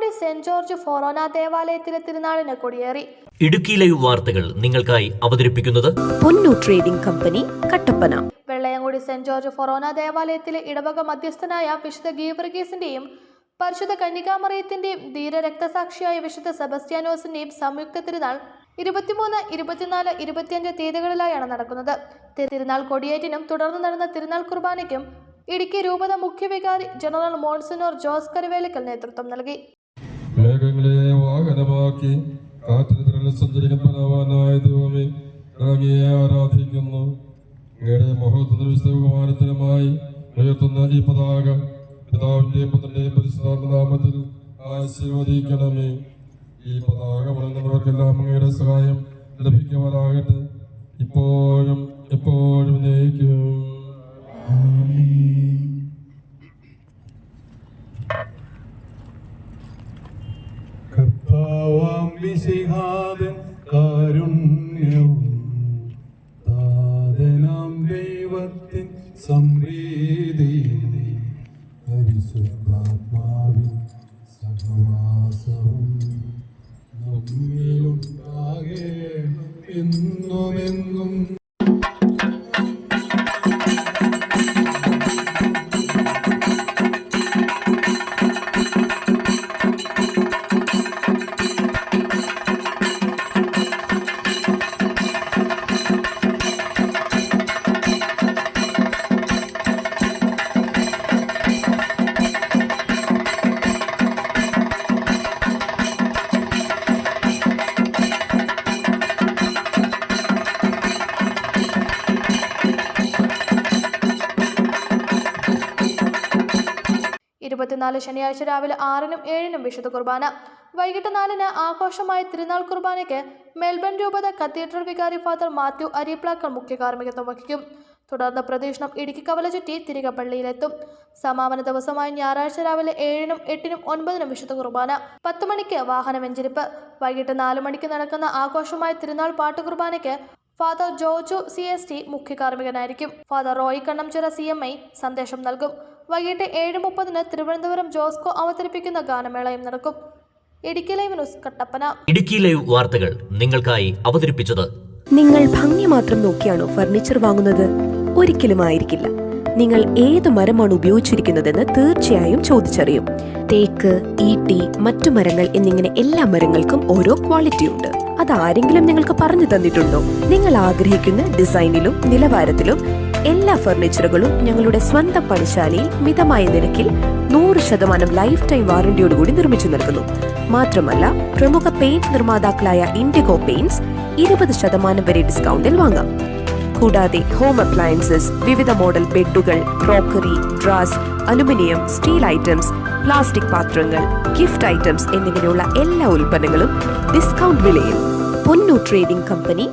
Vellayamkudi saint George ഫൊറോന ദേവാലയത്തിലെ തിരുനാളിന് കൊടിയേറി. ഇടുക്കി ലൈവ് വാർത്തകൾ നിങ്ങൾക്കായി അവതരിപ്പിക്കുന്നത് Ponnu trading company, Kattappana. Vellayamkudi saint George ഫൊറോന ദേവാലയത്തിലെ ഇടവക മധ്യസ്ഥനായ വിശുദ്ധ ഗീവർഗീസിന്റെയും പരിശുദ്ധ കന്യകാമറിയത്തിന്റെയും ധീര രക്തസാക്ഷിയായ വിശുദ്ധ സെബസ്ത്യാനോസിന്റെയും സംയുക്ത തിരുനാൾ 23, 24, 25 തീയതികളിലായാണ് നടക്കുന്നത്. തിരുനാൾ കൊടിയേറ്റിനും തുടർന്ന് നടന്ന തിരുനാൾ കുർബാനയ്ക്കും ഇടുക്കി രൂപത മുഖ്യവികാരി ജനറൽ മോൺസിനോർ ജോസ് കരുവേലിക്കൽ നേതൃത്വം നൽകി. മേഘങ്ങളെ വാഹനമാക്കി കാറ്റിൽ സഞ്ചരിക്കപ്പെടാനായ ദൈവമേ ആരാധിക്കുന്നു. ബഹുമാനത്തിനുമായി ഉയർത്തുന്ന ഈ പതാക പിതാവിന്റെയും പുത്രന്റെയും പരിശുദ്ധാത്മ നാമത്തിൽ ആശീർവദിക്കണമേ. ഈ പതാക വളർന്നവർക്കെല്ലാം അങ്ങയുടെ സഹായം ലഭിക്കുവാനാകട്ടെ, ഇപ്പോഴും എപ്പോഴും നയിക്കും. കർത്താവാം മിശിഹാവൻ കാരുണ്യവും താതനാം ദൈവത്തിൻ സംപ്രീതിയും പരിശുദ്ധാത്മാവിൻ സഹവാസവും നമ്മിലുണ്ടാകെ എന്നുമെന്നും. ശനിയാഴ്ച രാവിലെ 6-നും 7-നും വിശുദ്ധ കുർബാന. വൈകിട്ട് 4-ന് ആഘോഷമായ തിരുനാൾ കുർബാനയ്ക്ക് മെൽബൺ രൂപത കത്തീഡ്രൽ വികാരി ഫാദർ മാത്യു അരിപ്ലാക്കൽ മുഖ്യ കാർമ്മികത്വം വഹിക്കും. തുടർന്ന് പ്രദക്ഷിണം ഇടുക്കി കവല ചുറ്റി തിരികെ പള്ളിയിലെത്തും. സമാപന ദിവസമായ ഞായറാഴ്ച രാവിലെ 7-നും 8-നും 9-നും വിശുദ്ധ കുർബാന. 10 മണിക്ക് വാഹന വെഞ്ചരിപ്പ്. വൈകിട്ട് 4 മണിക്ക് നടക്കുന്ന ആഘോഷമായ തിരുനാൾ പാട്ട് കുർബാനയ്ക്ക് ഫാദർ ജോജു CST മുഖ്യ കാർമ്മികനായിരിക്കും. ഫാദർ റോയി കണ്ണംചിറ CMI സന്ദേശം നൽകും. വൈകിട്ട് 7:30-ന് തിരുവനന്തപുരം ജോസ്കോ അവതരിപ്പിക്കുന്ന ഗാനമേളയും നടക്കും. Idukki live news, Kattappana. Idukki live വാർത്തകൾ നിങ്ങൾക്കായി അവതരിപ്പിച്ചത്. നിങ്ങൾ ഭംഗി മാത്രം നോക്കിയാണോ ഫർണിച്ചർ വാങ്ങുന്നത്? ഒരിക്കലും ആയിരിക്കില്ല. നിങ്ങൾ ഏത് മരമാണ് ഉപയോഗിച്ചിരിക്കുന്നതെന്ന് തീർച്ചയായും ചോദിച്ചറിയും. തേക്ക്, ഈട്ടി, മറ്റു മരങ്ങൾ എന്നിങ്ങനെ എല്ലാ മരങ്ങൾക്കും ഓരോ ക്വാളിറ്റി ഉണ്ട്. അതാരെങ്കിലും നിങ്ങൾക്ക് പറഞ്ഞു തന്നിട്ടുണ്ടോ? നിങ്ങൾ ആഗ്രഹിക്കുന്ന ഡിസൈനിലും നിലവാരത്തിലും എല്ലാ ഫർണിച്ചറുകളും ഞങ്ങളുടെ സ്വന്തം പണിശാലയിൽ മിതമായ നിരക്കിൽ 100% ലൈഫ് ടൈം വാറന്റിയോടുകൂടി നിർമ്മിച്ചു നൽകുന്നു. മാത്രമല്ല, പ്രമുഖ പെയിന്റ് നിർമ്മാതാക്കളായ ഇൻഡിഗോ പെയിന്റ്സ് 20% വരെ ഡിസ്കൗണ്ടിൽ വാങ്ങാം. കൂടാതെ ഹോം അപ്ലയൻസസ്, വിവിധ മോഡൽ ബെഡുകൾ, ക്രോക്കറി, ഡ്രാസ്, അലുമിനിയം, സ്റ്റീൽ ഐറ്റംസ്, പ്ലാസ്റ്റിക് പാത്രങ്ങൾ, ഗിഫ്റ്റ് ഐറ്റംസ് എന്നിങ്ങനെയുള്ള എല്ലാ ഉൽപ്പന്നങ്ങളും ഡിസ്കൗണ്ട് വിലയിൽ. പൊന്നു ട്രേഡിംഗ് കമ്പനി,